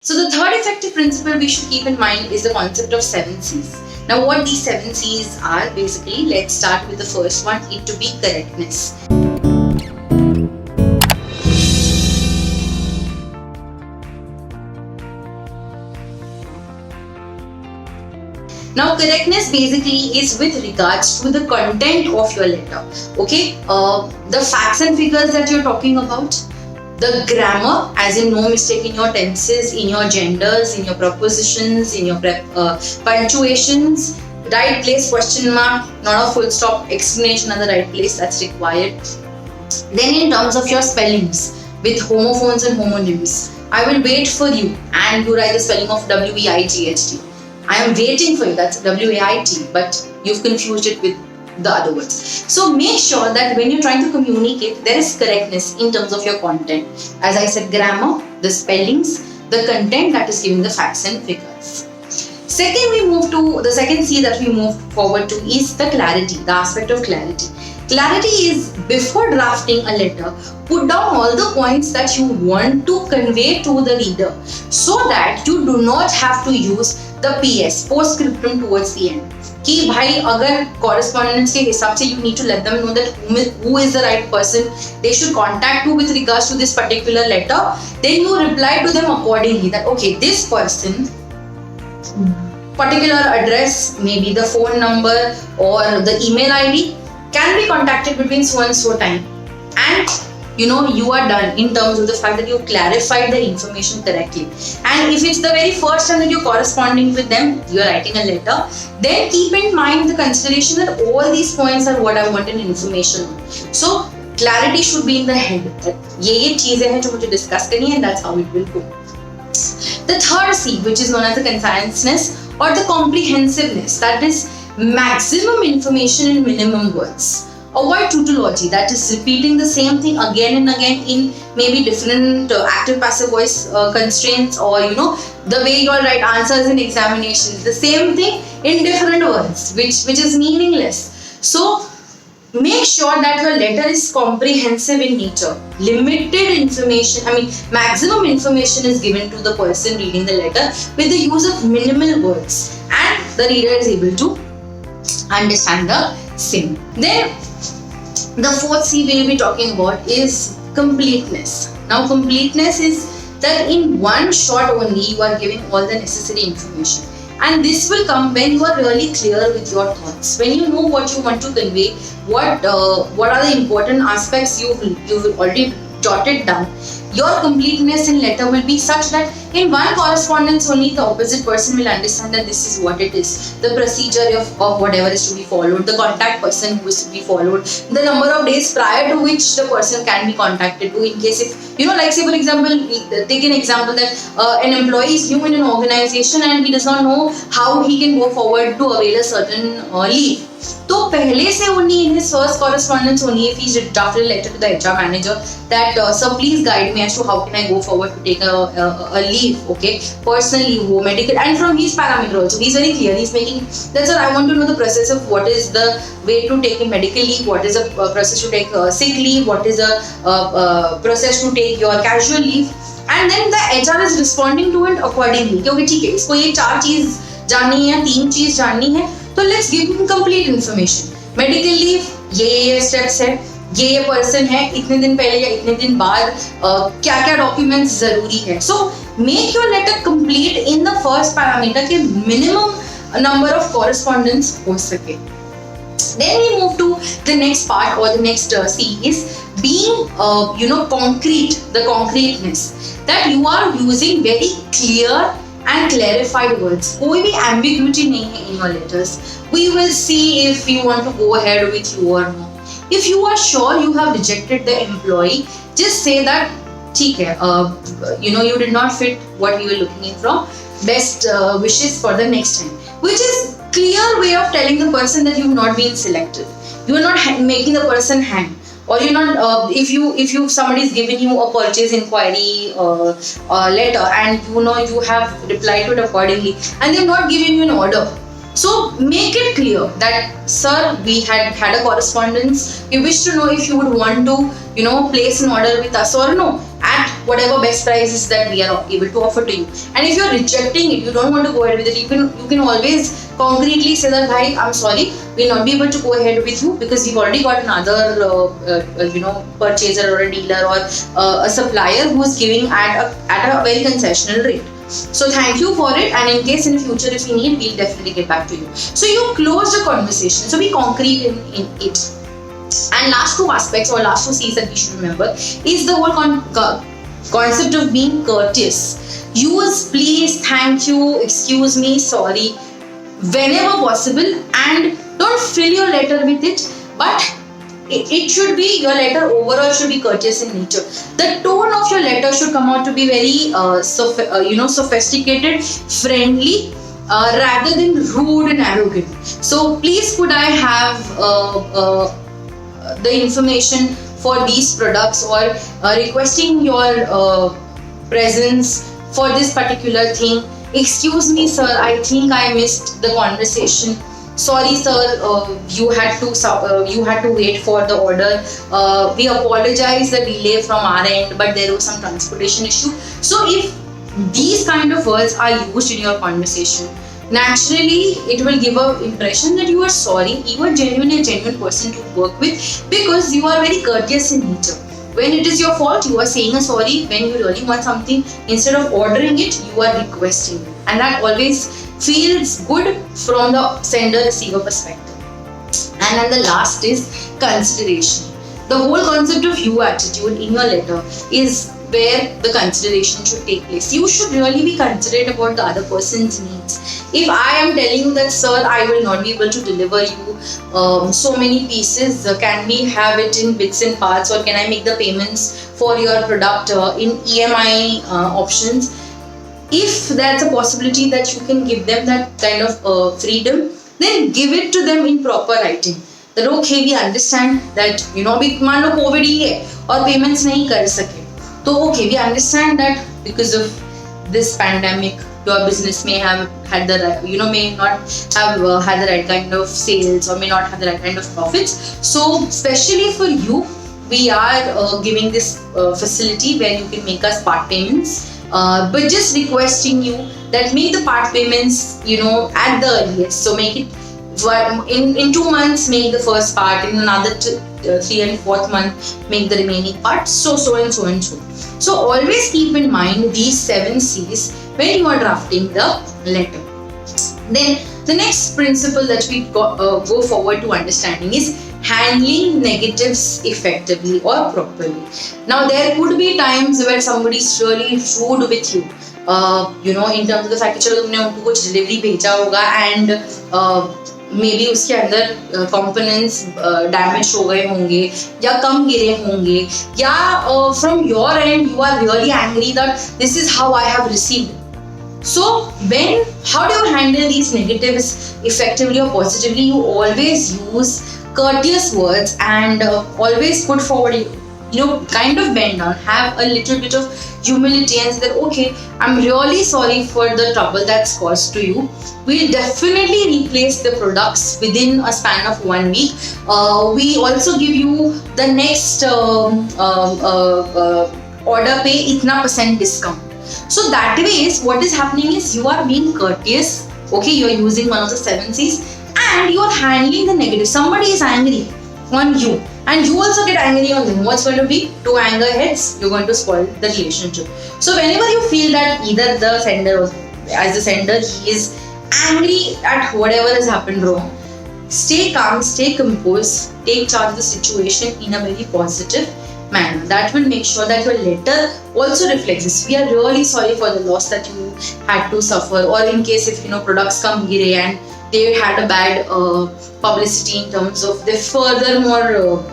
So the third effective principle we should keep in mind is the concept of 7 C's. Now what these 7 C's are, basically, let's start with the first one, it to be correctness. Now correctness basically is with regards to the content of your letter. Okay, the facts and figures that you're talking about, the grammar, as in no mistake in your tenses, in your genders, in your prepositions, in your punctuations, right place, question mark, not a full stop, explanation at the right place, that's required. Then in terms of your spellings, with homophones and homonyms, I will wait for you and you write the spelling of W-E-I-G-H-T. I am waiting for you, that's W-A-I-T, but you've confused it with the other words. So make sure that when you're trying to communicate, there is correctness in terms of your content. As I said, grammar, the spellings, the content that is giving the facts and figures. Second, we move to the second C that we move forward to is the clarity, the aspect of clarity. Clarity is before drafting a letter, put down all the points that you want to convey to the reader so that you do not have to use the PS, postscriptum towards the end. कि भाई अगर correspondence के हिसाब से you need to let them know that who is the right person they should contact you with regards to this particular letter, then you reply to them accordingly that okay, this person, particular address, maybe the phone number or the email ID can be contacted between so and so time, and you are done in terms of the fact that you clarified the information correctly. And if it's the very first time that you're corresponding with them, you're writing a letter, then keep in mind the consideration that all these points are what I wanted information on. So clarity should be in the head. ये चीजें हैं जो मुझे discuss करनी है, and that's how it will go. The third C, which is known as the conciseness or the comprehensiveness, that is maximum information in minimum words. Avoid tautology, that is repeating the same thing again and again in maybe different active passive voice constraints, or the way you all write answers in examinations, the same thing in different words, which is meaningless. So make sure that your letter is comprehensive in nature. Limited information, maximum information is given to the person reading the letter with the use of minimal words, and the reader is able to understand the same. Then the fourth C we will be talking about is completeness. Now completeness is that in one shot only you are giving all the necessary information, and this will come when you are really clear with your thoughts, when you know what you want to convey, what are the important aspects you've already jotted down. Your completeness in letter will be such that in one correspondence only the opposite person will understand that this is what it is, the procedure of whatever is to be followed, the contact person who is to be followed, the number of days prior to which the person can be contacted to, in case if like say for example, take an example that an employee is new in an organization and he does not know how he can go forward to avail a certain leave. तो पहले से only in his first correspondence only if he's drafted a letter to the HR manager that sir please guide me as to how can I go forward to take a leave, okay, personal leave, medical, and from his parameter also he's very clear, he's making that's what I want to know the process of what is the way to take a medical leave, what is the process to take sick leave, what is the process to take your casual leave, and then the HR is responding to it accordingly. क्योंकि ठीक है इसको ये 4 चीज जाननी है, 3 चीज जाननी है, तो let's give him complete information. Medical leave ये स्टेप्स है, ये पर्सन है, इतने दिन पहले या इतने दिन बाद क्या क्या डॉक्यूमेंट्स जरूरी है. So make your letter complete in the first parameter के मिनिमम नंबर ऑफ कॉरेस्पॉन्डेंस हो सके. Then we move to the next part, or the next C is being concrete, the concreteness, that you are using very clear and clarified words. कोई भी ambiguity नहीं है in your letters. We will see if you want to go ahead with you or not. If you are sure you have rejected the employee, just say that ठीक है, you did not fit what we were looking in from. Best wishes for the next time. Which is clear way of telling the person that you've not been selected. You are not making the person hang. Or you're not, if somebody is giving you a purchase inquiry letter and you have replied to it accordingly and they've not given you an order, So make it clear that, sir, we had a correspondence. We wish to know if you would want to, place an order with us or no, at whatever best prices that we are able to offer to you. And if you're rejecting it, you don't want to go ahead with it, you can always concretely say that, "Bhai, I'm sorry, we'll not be able to go ahead with you because we've already got another purchaser or a dealer or a supplier who's giving at a very concessional rate. So thank you for it, and in case in the future if we need, we'll definitely get back to you." So you close the conversation. So be concrete in it. And last two aspects or last two C's that we should remember is the whole concept of being courteous. Use please, thank you, excuse me, sorry whenever possible, and don't fill your letter with it, but it should be, your letter overall should be courteous in nature. The tone of your letter should come out to be very sophisticated, friendly, rather than rude and arrogant. So please could I have the information for these products, or requesting your presence for this particular thing. Excuse me, sir, I think I missed the conversation. Sorry, sir, you had to wait for the order. We apologize the delay from our end, but there was some transportation issue. So if these kind of words are used in your conversation, naturally it will give an impression that you are sorry, you are genuinely a genuine person to work with, because you are very courteous in nature. When it is your fault, you are saying a sorry. When you really want something, instead of ordering it, you are requesting it, and that always feels good from the sender receiver perspective. And then the last is consideration. The whole concept of you attitude in your letter is where the consideration should take place. You should really be considerate about the other person's needs. If I am telling you that, sir, I will not be able to deliver you so many pieces, can we have it in bits and parts, or can I make the payments for your product in EMI options? If that's a possibility that you can give them that kind of freedom, then give it to them in proper writing. That okay, we understand that अभी मान लो Covid ही है और payments नहीं कर सके, तो okay, we understand that because of this pandemic, your business may have had may not have had the right kind of sales, or may not have the right kind of profits. So especially for you, we are giving this facility where you can make us part payments. But just requesting you that make the part payments, at the earliest. So make it in 2 months, make the first part. In another 3 and 4th month, make the remaining parts. So and so and so. So always keep in mind these 7 C's when you are drafting the letter. Then the next principle that we go forward to understanding is handling negatives effectively or properly. Now there could be times where somebody is really rude with you, in terms of the fact that तुमने उनको कुछ delivery भेजा होगा and maybe उसके अंदर components damage हो गए होंगे या कम गिरे होंगे, या from your end you are really angry that this is how I have received. So how do you handle these negatives effectively or positively? You always use courteous words and always put forward, kind of bend down, have a little bit of humility and say that okay, I'm really sorry for the trouble that's caused to you. We'll definitely replace the products within a span of 1 week. We also give you the next order pay itna % discount. So that way is what is happening is you are being courteous. Okay, you are using one of the 7 C's and you are handling the negative. Somebody is angry on you and you also get angry on them. What's going to be? 2 anger heads, you're going to spoil the relationship. So whenever you feel that either the sender or as the sender, he is angry at whatever has happened wrong, stay calm, stay composed, take charge of the situation in a very positive manner. That will make sure that your letter also reflects this. We are really sorry for the loss that you had to suffer, or in case if products come gire and they had a bad publicity in terms of the furthermore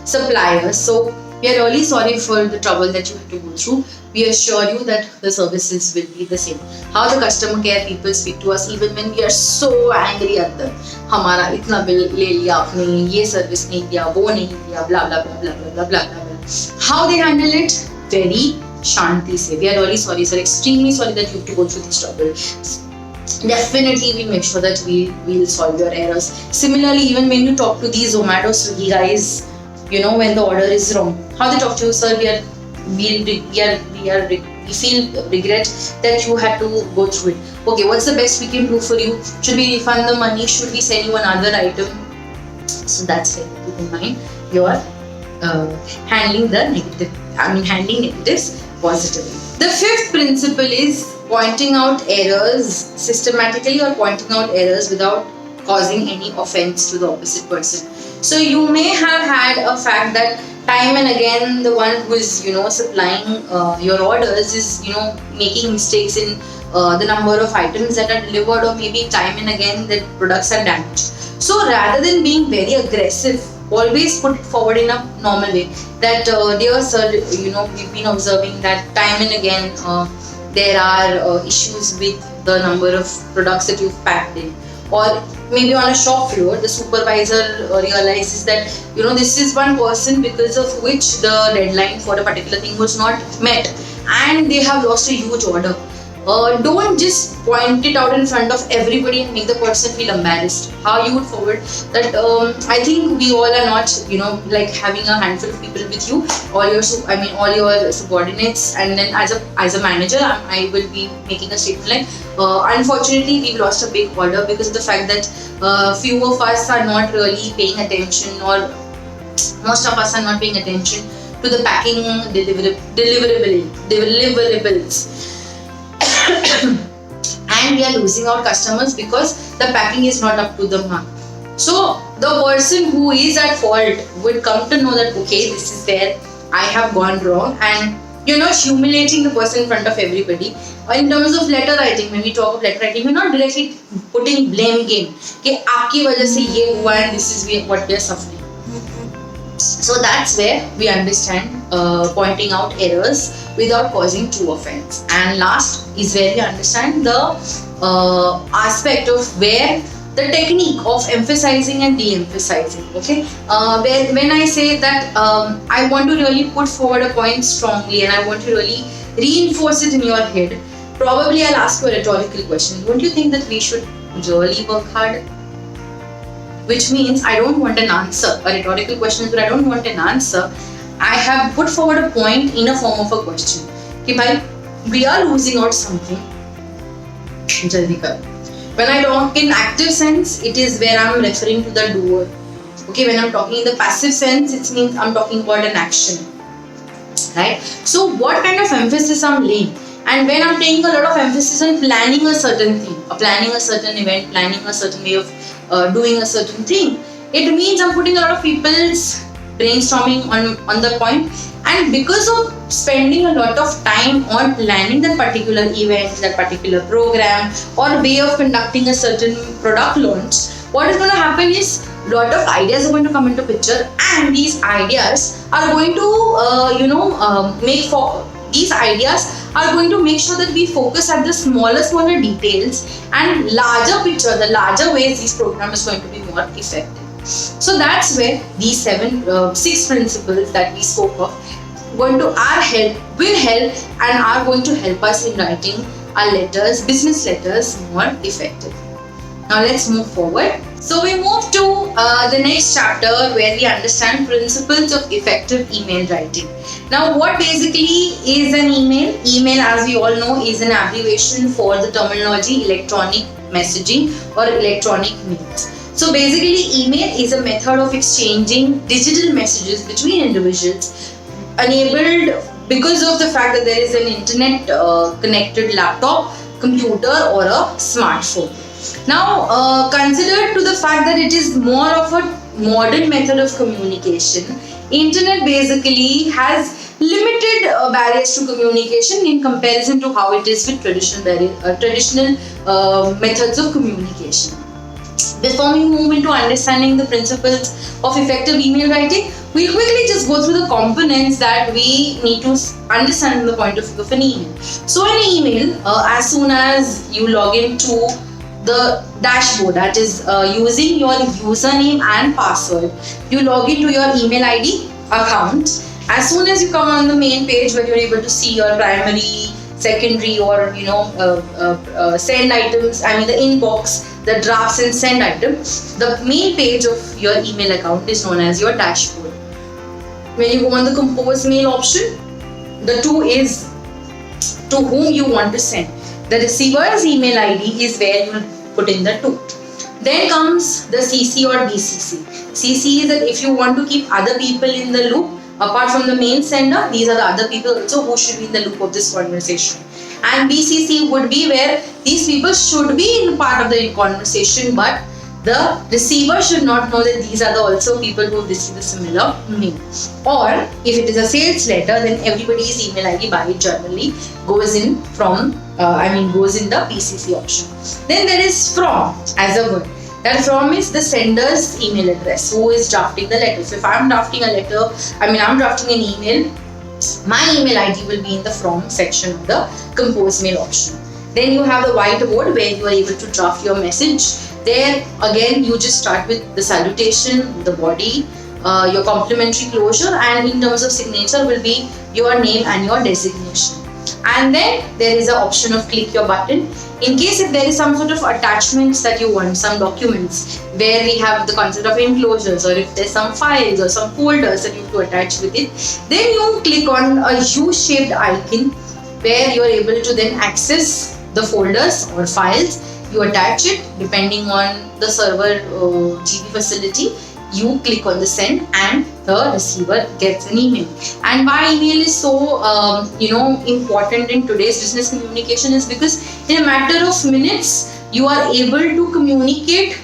suppliers. So we are really sorry for the trouble that you had to go through. We assure you that the services will be the same. How the customer care people speak to us even when we are so angry at them. हमारा इतना bill ले लिया आपने, ये service नहीं दिया, वो नहीं दिया, blah blah blah blah blah blah blah blah. How they handle it? Very shanti se. We are really sorry, sir. Extremely sorry that you have to go through this trouble. definitely we make sure that we'll solve your errors. Similarly, even when you talk to these Zomato, Swiggy guys, when the order is wrong, how they talk to you, sir, we feel regret that you had to go through it. Okay, what's the best we can do for you? Should we refund the money? Should we send you another item? So that's it. Keep in mind you're handling negatives positively. The fifth principle is pointing out errors systematically, or pointing out errors without causing any offense to the opposite person. So you may have had a fact that time and again the one who is supplying your orders is making mistakes in the number of items that are delivered, or maybe time and again that products are damaged. So rather than being very aggressive, always put it forward in a normal way that dear sir, we've been observing that time and again there are issues with the number of products that you've packed in. Or maybe on a shop floor, the supervisor realizes that this is one person because of which the deadline for a particular thing was not met, and they have lost a huge order. Don't just point it out in front of everybody and make the person feel embarrassed. How you would forward that? I think we all are not, like having a handful of people with you, all your subordinates, and then as a manager, I will be making a statement like, unfortunately, we've lost a big order because of the fact that few of us are not really paying attention, or most of us are not paying attention to the packing deliverables. And we are losing our customers because the packing is not up to the mark. So the person who is at fault would come to know that, okay, this is where I have gone wrong, and you're not humiliating the person in front of everybody. Or in terms of letter writing, when we talk of letter writing, we're not directly putting blame game. कि आपकी वजह से ये हुआ and this is what we are suffering. So that's where we understand pointing out errors without causing true offense. And last is where we understand the aspect of where the technique of emphasizing and de-emphasizing. Okay, when I say that I want to really put forward a point strongly and I want to really reinforce it in your head, probably I'll ask you a rhetorical question. Don't you think that we should really work hard? Which means I don't want an answer. A rhetorical question is, but I don't want an answer. I have put forward a point in a form of a question. कि भाई, we are losing out something. जल्दी कर. When I talk in active sense, it is where I'm referring to the doer. Okay, when I'm talking in the passive sense, it means I'm talking about an action. Right? So what kind of emphasis I'm laying? And when I'm taking a lot of emphasis on planning a certain thing, or planning a certain event, planning a certain way of doing a certain thing, it means I'm putting a lot of people's brainstorming on the point. And because of spending a lot of time on planning that particular event, that particular program, or way of conducting a certain product launch, what is going to happen is a lot of ideas are going to come into picture, and these ideas are going to make sure that we focus at the smaller details and larger picture, the larger ways this program is going to be more effective. So that's where these 6 principles that we spoke of will help and are going to help us in writing our letters, business letters, more effective. Now let's move forward. So we move to the next chapter where we understand principles of effective email writing. Now what basically is an email? Email, as we all know, is an abbreviation for the terminology electronic messaging or electronic mails. So basically email is a method of exchanging digital messages between individuals enabled because of the fact that there is an internet connected laptop, computer or a smartphone. Now, considered to the fact that it is more of a modern method of communication, internet basically has limited barriers to communication in comparison to how it is with traditional methods of communication. Before we move into understanding the principles of effective email writing, we'll quickly just go through the components that we need to understand from the point of view of an email. So an email, as soon as you log into the dashboard, that is using your username and password, you log into your email ID account. As soon as you come on the main page where you're able to see your primary, secondary or send items, I mean the inbox, the drafts and send items, the main page of your email account is known as your dashboard. When you go on the compose mail option, the to is to whom you want to send. The receiver's email ID is where you put in the to. Then comes the CC or BCC. CC is that if you want to keep other people in the loop, apart from the main sender, these are the other people also who should be in the loop of this conversation. And BCC would be where these people should be in part of the conversation, but the receiver should not know that these are the also people who receive a similar mail. Or if it is a sales letter, then everybody's email ID by generally goes in goes in the BCC option. Then there is from as a word. That from is the sender's email address, who is drafting the letter. So if I'm drafting a letter, I'm drafting an email, my email ID will be in the from section of the compose mail option. Then you have the whiteboard where you are able to draft your message. There again you just start with the salutation, the body, your complimentary closure, and in terms of signature will be your name and your designation. And then there is an option of click your button. In case if there is some sort of attachments that you want, some documents where we have the concept of enclosures, or if there's some files or some folders that you have to attach with it, then you click on a U-shaped icon where you are able to then access the folders or files. You attach it depending on the server GB facility. You click on the send and the receiver gets an email. And why email is so important in today's business communication is because in a matter of minutes you are able to communicate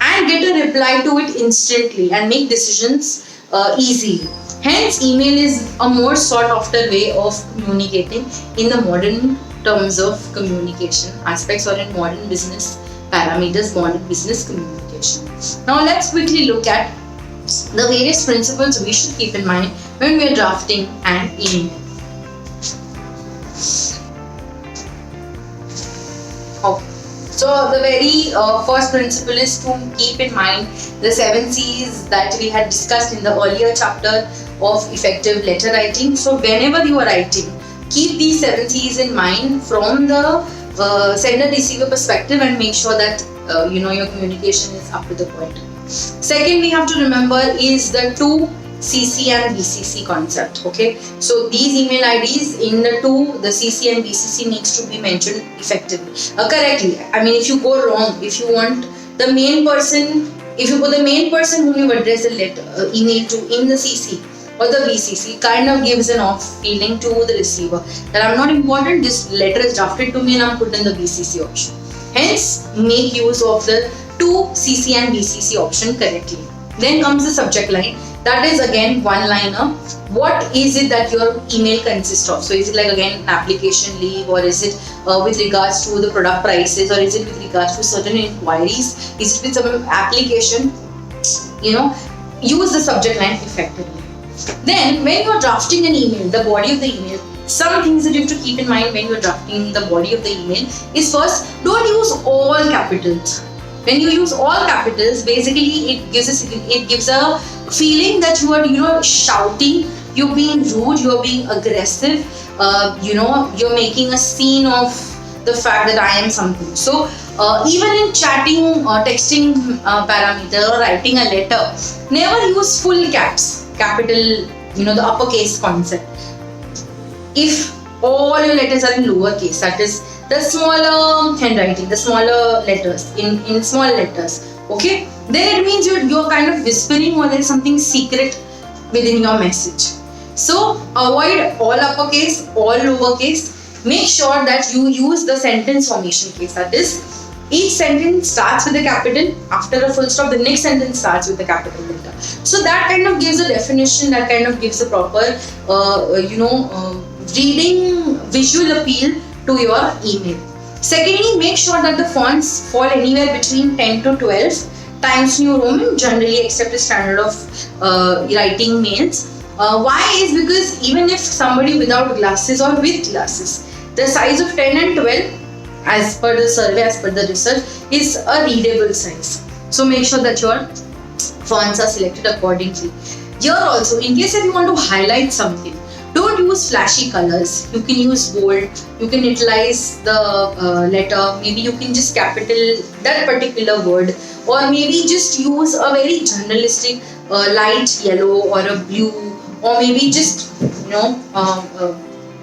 and get a reply to it instantly and make decisions easily. Hence email is a more sought after way of communicating in the modern terms of communication aspects, or in modern business parameters, modern business communication. Now let's quickly look at the various principles we should keep in mind when we are drafting an email. Okay. So the very first principle is to keep in mind the 7 C's that we had discussed in the earlier chapter of effective letter writing. So whenever you are writing, keep these 7 C's in mind from the sender-receiver perspective and make sure that your communication is up to the point. Second, we have to remember is the to, CC and BCC concept. Okay, so these email IDs in the to, the CC and BCC needs to be mentioned effectively, correctly. If you go wrong, if you want the main person, if you put the main person whom you address the letter email to in the CC or the BCC, kind of gives an off feeling to the receiver that I'm not important, this letter is drafted to me and I'm put in the BCC option. Hence, make use of the to, CC and BCC option correctly. Then comes the subject line. That is again one-liner. What is it that your email consists of? So is it like again application leave, or is it with regards to the product prices, or is it with regards to certain inquiries? Is it with some application? Use the subject line effectively. Then when you are drafting an email, the body of the email, some things that you have to keep in mind when you are drafting the body of the email is first, don't use all capitals. When you use all capitals, basically it gives a feeling that you are shouting, you're being rude, you're being aggressive, you're making a scene of the fact that I am something. So even in chatting or texting parameter or writing a letter, never use full caps, capital, the uppercase concept. If all your letters are in lowercase, that is the smaller handwriting, the smaller letters, in small letters, okay, then it means you're kind of whispering or there's something secret within your message. So avoid all uppercase, all lowercase. Make sure that you use the sentence formation case, that is, each sentence starts with a capital, after a full stop the next sentence starts with a capital letter. So that kind of gives a definition, that kind of gives a proper reading visual appeal to your email. Secondly, make sure that the fonts fall anywhere between 10 to 12 Times New Roman, generally accepted standard of writing mails. Why is because even if somebody without glasses or with glasses, the size of 10 and 12 as per the survey, as per the research, is a readable size. So make sure that your fonts are selected accordingly. Here also, in case if you want to highlight something, don't use flashy colors. You can use bold. You can utilize the letter. Maybe you can just capital that particular word, or maybe just use a very generalistic light yellow or a blue, or maybe just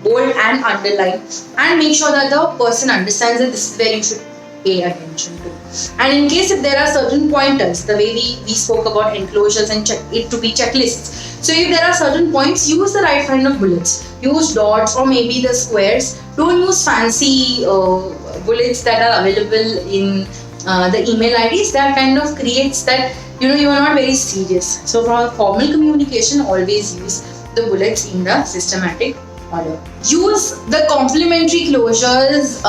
bold and underline, and make sure that the person understands that this is where you should pay attention to. And in case if there are certain pointers, the way we spoke about enclosures and check it to be checklists. So if there are certain points, use the right kind of bullets. Use dots or maybe the squares. Don't use fancy bullets that are available in the email IDs. That kind of creates that you are not very serious. So for a formal communication, always use the bullets in the systematic order. Use the complementary closures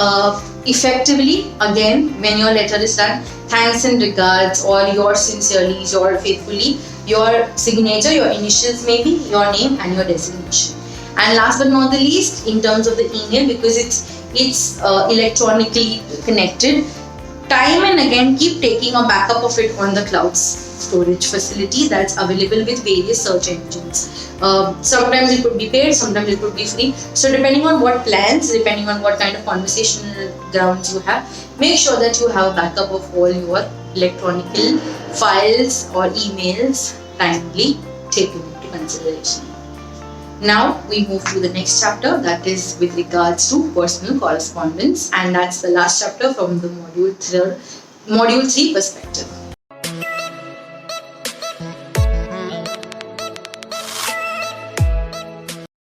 effectively again when your letter is done. Thanks and regards, or yours sincerely, yours faithfully, your signature, your initials maybe, your name and your designation. And last but not the least, in terms of the email, because it's electronically connected, time and again keep taking a backup of it on the cloud's storage facility that's available with various search engines. Sometimes it could be paid, sometimes it could be free. So depending on what plans, depending on what kind of conversational grounds you have, make sure that you have a backup of all your electronic files or emails timely taken into consideration. Now we move to the next chapter, that is with regards to personal correspondence, and that's the last chapter from the module 3 perspective.